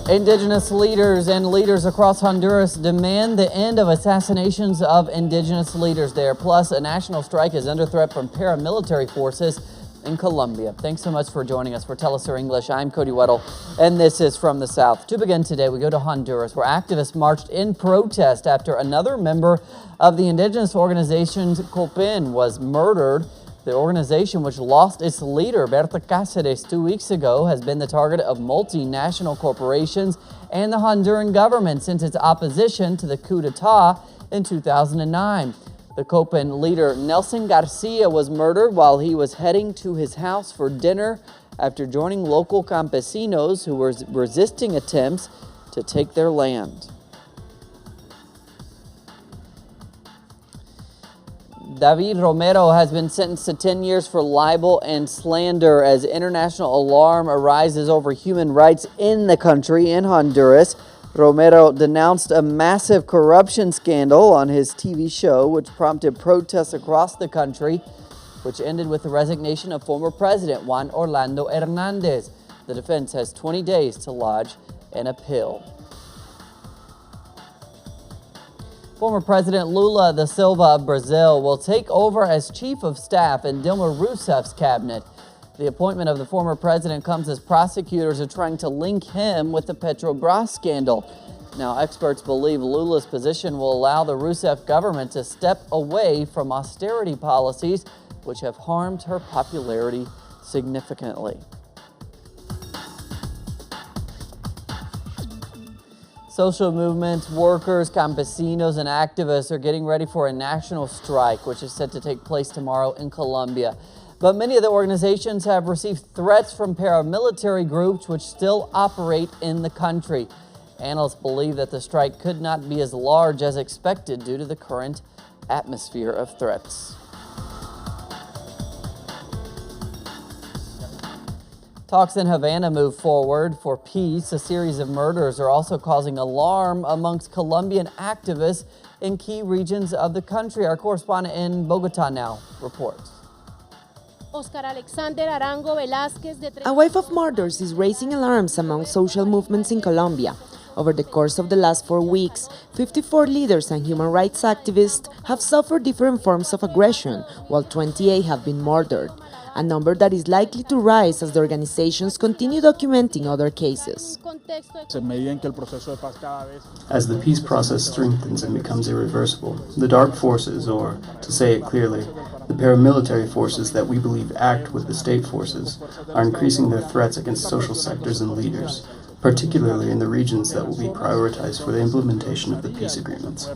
Indigenous leaders and leaders across Honduras demand the end of assassinations of indigenous leaders there. Plus, a national strike is under threat from paramilitary forces in Colombia. Thanks so much for joining us for teleSur's English. I'm Coddy Weddle, and this is From the South. To begin today, we go to Honduras, where activists marched in protest after another member of the indigenous organization Copén was murdered. The organization, which lost its leader, Berta Cáceres, 2 weeks ago, has been the target of multinational corporations and the Honduran government since its opposition to the coup d'etat in 2009. The Copén leader, Nelson Garcia, was murdered while he was heading to his house for dinner after joining local campesinos who were resisting attempts to take their land. David Romero has been sentenced to 10 years for libel and slander as international alarm arises over human rights in the country, in Honduras. Romero denounced a massive corruption scandal on his TV show, which prompted protests across the country, which ended with the resignation of former President Juan Orlando Hernández. The defense has 20 days to lodge an appeal. Former President Lula da Silva of Brazil will take over as chief of staff in Dilma Rousseff's cabinet. The appointment of the former president comes as prosecutors are trying to link him with the Petrobras scandal. Now, experts believe Lula's position will allow the Rousseff government to step away from austerity policies, which have harmed her popularity significantly. Social movements, workers, campesinos, and activists are getting ready for a national strike, which is set to take place tomorrow in Colombia. But many of the organizations have received threats from paramilitary groups which still operate in the country. Analysts believe that the strike could not be as large as expected due to the current atmosphere of threats. Talks in Havana move forward for peace. A series of murders are also causing alarm amongst Colombian activists in key regions of the country. Our correspondent in Bogota now reports. A wave of murders is raising alarms among social movements in Colombia. Over the course of the last 4 weeks, 54 leaders and human rights activists have suffered different forms of aggression, while 28 have been murdered, a number that is likely to rise as the organizations continue documenting other cases. As the peace process strengthens and becomes irreversible, the dark forces, or, to say it clearly, the paramilitary forces that we believe act with the state forces, are increasing their threats against social sectors and leaders, particularly in the regions that will be prioritized for the implementation of the peace agreements.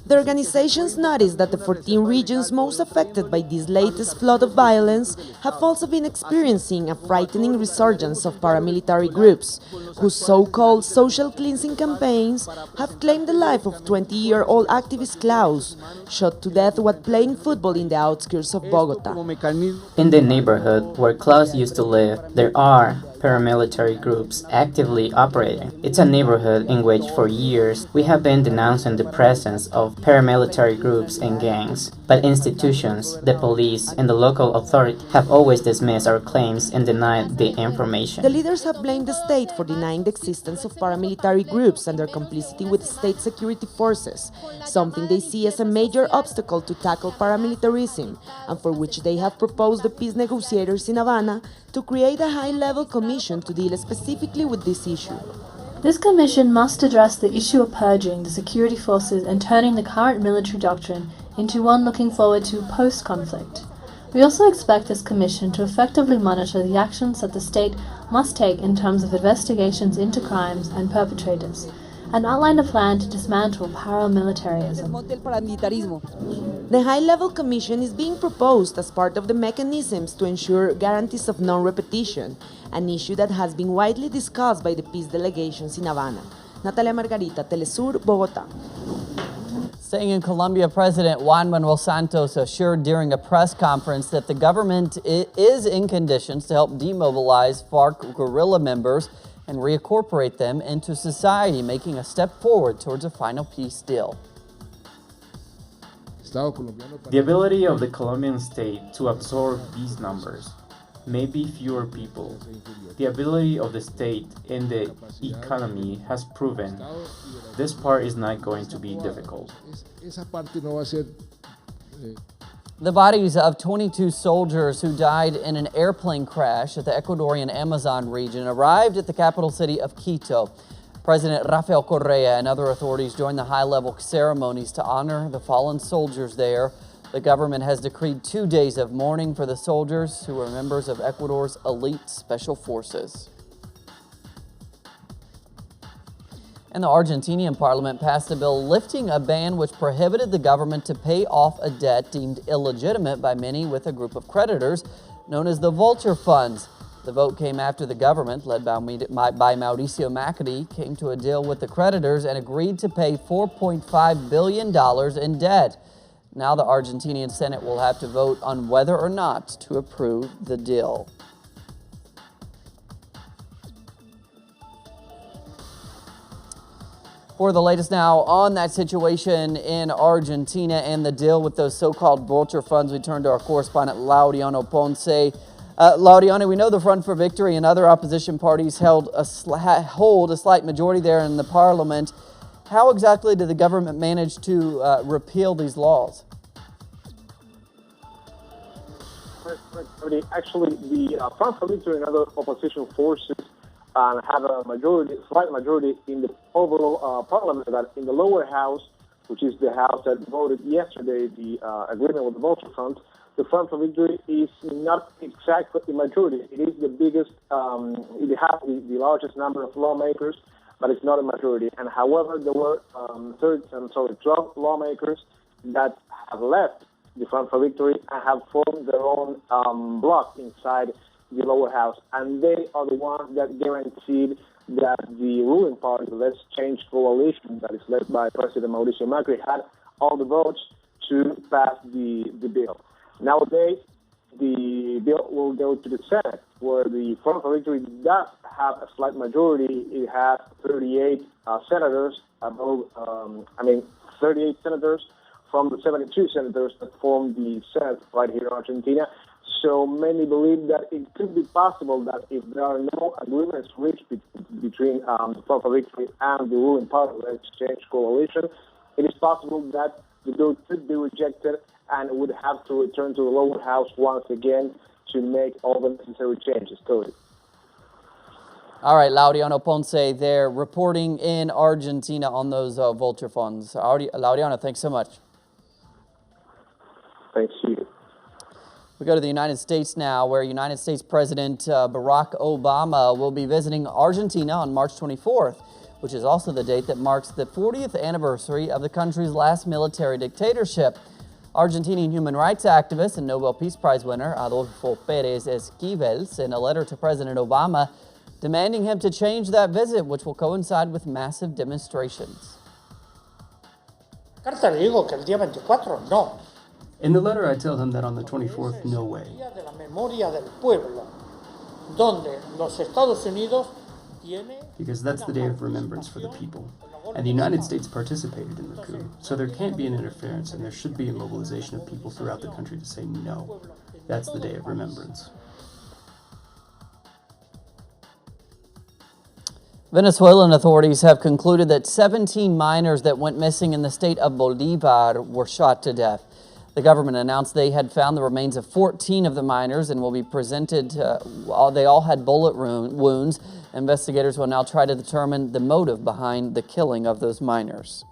The organizations noticed that the 14 regions most affected by this latest flood of violence have also been experiencing a frightening resurgence of paramilitary groups, whose so-called social cleansing campaigns have claimed the life of 20-year-old activist Klaus, shot to death while playing football in the outskirts of Bogota. In the neighborhood where Klaus used to live, there are paramilitary groups actively operating. It's a neighborhood in which for years we have been denouncing the presence of paramilitary groups and gangs, but institutions, the police, and the local authority have always dismissed our claims and denied the information. The leaders have blamed the state for denying the existence of paramilitary groups and their complicity with state security forces, something they see as a major obstacle to tackle paramilitarism, and for which they have proposed the peace negotiators in Havana to create a high-level commission to deal specifically with this issue. This commission must address the issue of purging the security forces and turning the current military doctrine into one looking forward to post-conflict. We also expect this commission to effectively monitor the actions that the state must take in terms of investigations into crimes and perpetrators, and outline a plan to dismantle paramilitarism. The high-level commission is being proposed as part of the mechanisms to ensure guarantees of non-repetition, an issue that has been widely discussed by the peace delegations in Havana. Natalia Margarita, teleSur, Bogota. Staying in Colombia, President Juan Manuel Santos assured during a press conference that the government is in conditions to help demobilize FARC guerrilla members and reincorporate them into society, making a step forward towards a final peace deal. The ability of the Colombian state to absorb these numbers maybe fewer people. The ability of the state and the economy has proven this part is not going to be difficult. The bodies of 22 soldiers who died in an airplane crash at the Ecuadorian Amazon region arrived at the capital city of Quito. President Rafael Correa and other authorities joined the high-level ceremonies to honor the fallen soldiers there. The government has decreed 2 days of mourning for the soldiers who were members of Ecuador's elite special forces. And the Argentinian parliament passed a bill lifting a ban which prohibited the government to pay off a debt deemed illegitimate by many with a group of creditors known as the vulture funds. The vote came after the government, led by Mauricio Macri, came to a deal with the creditors and agreed to pay $4.5 billion in debt. Now the Argentinian Senate will have to vote on whether or not to approve the deal. For the latest now on that situation in Argentina and the deal with those so-called vulture funds, we turn to our correspondent Laureano Ponce. Laureano, we know the Front for Victory and other opposition parties hold a slight majority there in the parliament. How exactly did the government manage to repeal these laws? Actually, the Front for Victory and other opposition forces have a slight majority in the overall parliament, but in the lower house, which is the house that voted yesterday the agreement with the vulture funds, the Front for Victory is not exactly the majority. It is the biggest, it has the largest number of lawmakers, but it's not a majority. And however, there were 12 lawmakers that have left the Front for Victory and have formed their own bloc inside the lower house. And they are the ones that guaranteed that the ruling party, the Let's Change coalition, that is led by President Mauricio Macri, had all the votes to pass the bill. Nowadays, the bill will go to the Senate, where the Front for Victory does have a slight majority. It has 38 senators, 38 senators from the 72 senators that form the Senate right here in Argentina. So many believe that it could be possible that if there are no agreements reached between the Front for Victory and the ruling party, the Exchange Coalition, it is possible that the bill could be rejected and would have to return to the lower house once again to make all the necessary changes to it. All right, Laureano Ponce there reporting in Argentina on those vulture funds. Laureano, thanks so much. Thanks to you. We go to the United States now, where United States President Barack Obama will be visiting Argentina on March 24th, which is also the date that marks the 40th anniversary of the country's last military dictatorship. Argentinian human rights activist and Nobel Peace Prize winner Adolfo Pérez Esquivel sent a letter to President Obama demanding him to change that visit, which will coincide with massive demonstrations. Carta le digo que el día 24 no. In the letter, I tell him that on the 24th, no way. De la memoria del pueblo, donde los Estados Unidos tiene. Because that's the day of remembrance for the people. And the United States participated in the coup, so there can't be an interference, and there should be a mobilization of people throughout the country to say no. That's the day of remembrance. Venezuelan authorities have concluded that 17 miners that went missing in the state of Bolívar were shot to death. The government announced they had found the remains of 14 of the miners and will be presented. They all had bullet wounds. Investigators will now try to determine the motive behind the killing of those miners.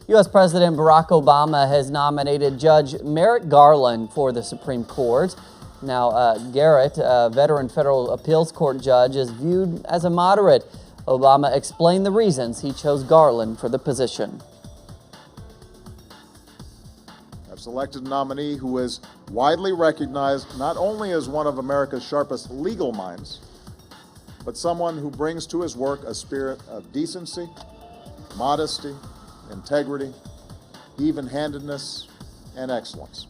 U.S. President Barack Obama has nominated Judge Merrick Garland for the Supreme Court. Now, Garrett, a veteran federal appeals court judge, is viewed as a moderate. Obama explained the reasons he chose Garland for the position. Selected a nominee who is widely recognized not only as one of America's sharpest legal minds, but someone who brings to his work a spirit of decency, modesty, integrity, even-handedness, and excellence.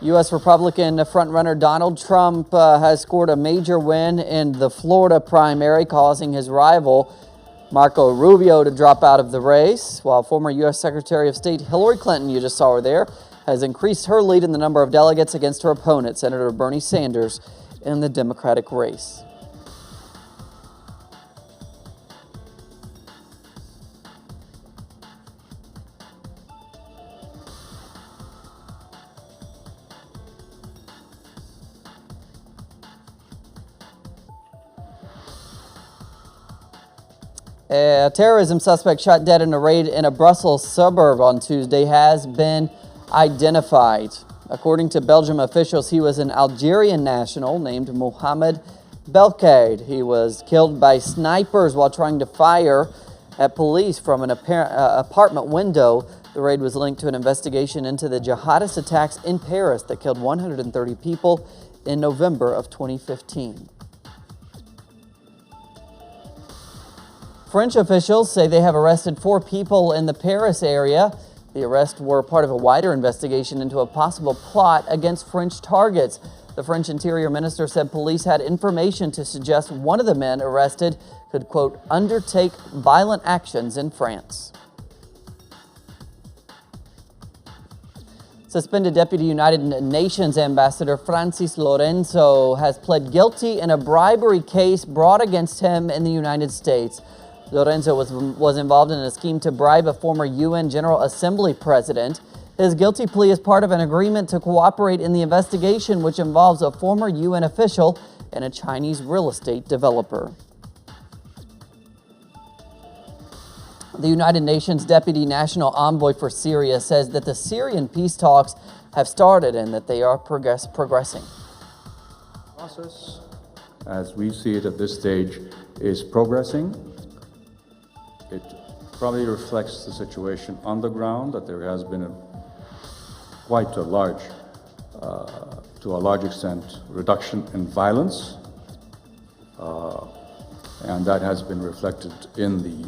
U.S. Republican frontrunner Donald Trump has scored a major win in the Florida primary, causing his rival, Marco Rubio to drop out of the race, while former U.S. Secretary of State Hillary Clinton, you just saw her there, has increased her lead in the number of delegates against her opponent, Senator Bernie Sanders, in the Democratic race. A terrorism suspect shot dead in a raid in a Brussels suburb on Tuesday has been identified. According to Belgium officials, he was an Algerian national named Mohamed Belkaid. He was killed by snipers while trying to fire at police from an apartment window. The raid was linked to an investigation into the jihadist attacks in Paris that killed 130 people in November of 2015. French officials say they have arrested 4 people in the Paris area. The arrests were part of a wider investigation into a possible plot against French targets. The French Interior Minister said police had information to suggest one of the men arrested could, quote, undertake violent actions in France. Suspended Deputy United Nations Ambassador Francis Lorenzo has pled guilty in a bribery case brought against him in the United States. Lorenzo was involved in a scheme to bribe a former UN General Assembly president. His guilty plea is part of an agreement to cooperate in the investigation, which involves a former UN official and a Chinese real estate developer. The United Nations Deputy National Envoy for Syria says that the Syrian peace talks have started and that they are progressing. Process, as we see it at this stage, is progressing. It probably reflects the situation on the ground, that there has been to a large extent, reduction in violence, and that has been reflected in the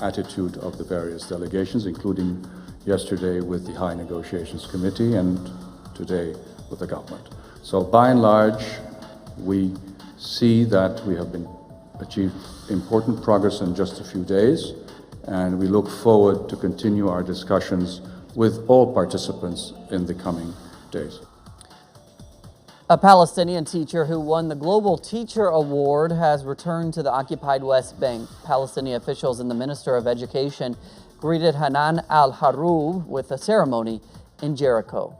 attitude of the various delegations, including yesterday with the High Negotiations Committee and today with the government. So by and large, we see that we have achieved important progress in just a few days, and we look forward to continue our discussions with all participants in the coming days. A Palestinian teacher who won the Global Teacher Award has returned to the occupied West Bank. Palestinian officials and the Minister of Education greeted Hanan al-Haroub with a ceremony in Jericho.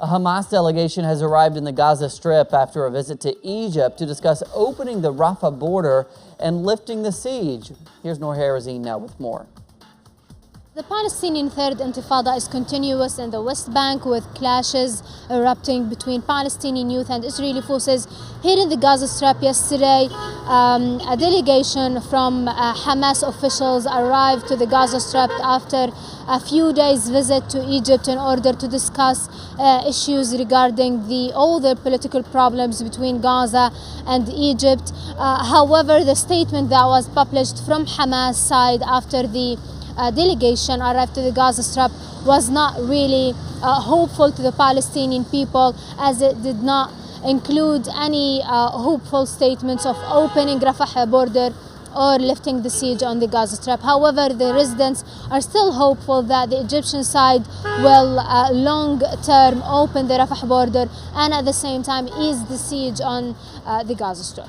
A Hamas delegation has arrived in the Gaza Strip after a visit to Egypt to discuss opening the Rafah border and lifting the siege. Here's Noor Harazin now with more. The Palestinian Third Intifada is continuous in the West Bank, with clashes erupting between Palestinian youth and Israeli forces. Here in the Gaza Strip yesterday, a delegation from Hamas officials arrived to the Gaza Strip after a few days' visit to Egypt in order to discuss issues regarding all the political problems between Gaza and Egypt. However, the statement that was published from Hamas side after the delegation arrived to the Gaza Strip was not really hopeful to the Palestinian people, as it did not include any hopeful statements of opening Rafah border or lifting the siege on the Gaza Strip. However, the residents are still hopeful that the Egyptian side will long-term open the Rafah border and at the same time ease the siege on the Gaza Strip.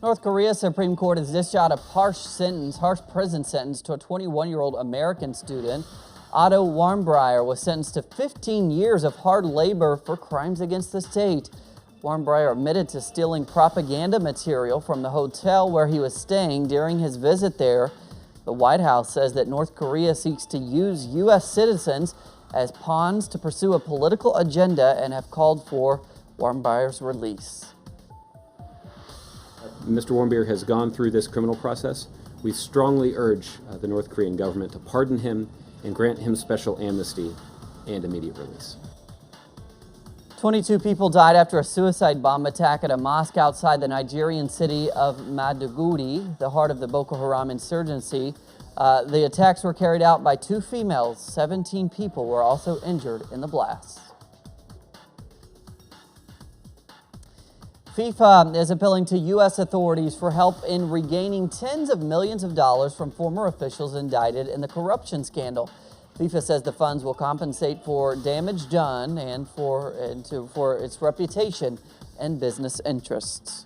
North Korea's Supreme Court has dished out a harsh prison sentence to a 21-year-old American student. Otto Warmbryer was sentenced to 15 years of hard labor for crimes against the state. Warmbryer admitted to stealing propaganda material from the hotel where he was staying during his visit there. The White House says that North Korea seeks to use U.S. citizens as pawns to pursue a political agenda and have called for Warmbrier's release. Mr. Warmbier has gone through this criminal process. We strongly urge the North Korean government to pardon him and grant him special amnesty and immediate release. 22 people died after a suicide bomb attack at a mosque outside the Nigerian city of Maiduguri, the heart of the Boko Haram insurgency. The attacks were carried out by 2 females. 17 people were also injured in the blasts. FIFA is appealing to U.S. authorities for help in regaining tens of millions of dollars from former officials indicted in the corruption scandal. FIFA says the funds will compensate for damage done and for its reputation and business interests.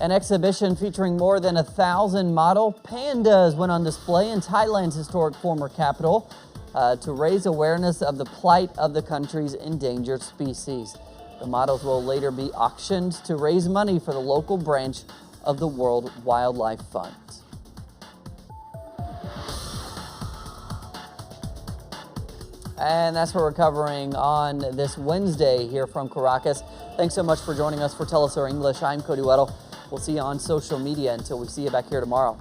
An exhibition featuring more than 1,000 model pandas went on display in Thailand's historic former capital to raise awareness of the plight of the country's endangered species. The models will later be auctioned to raise money for the local branch of the World Wildlife Fund. And that's what we're covering on this Wednesday here from Caracas. Thanks so much for joining us for teleSur English. I'm Coddy Weddle. We'll see you on social media until we see you back here tomorrow.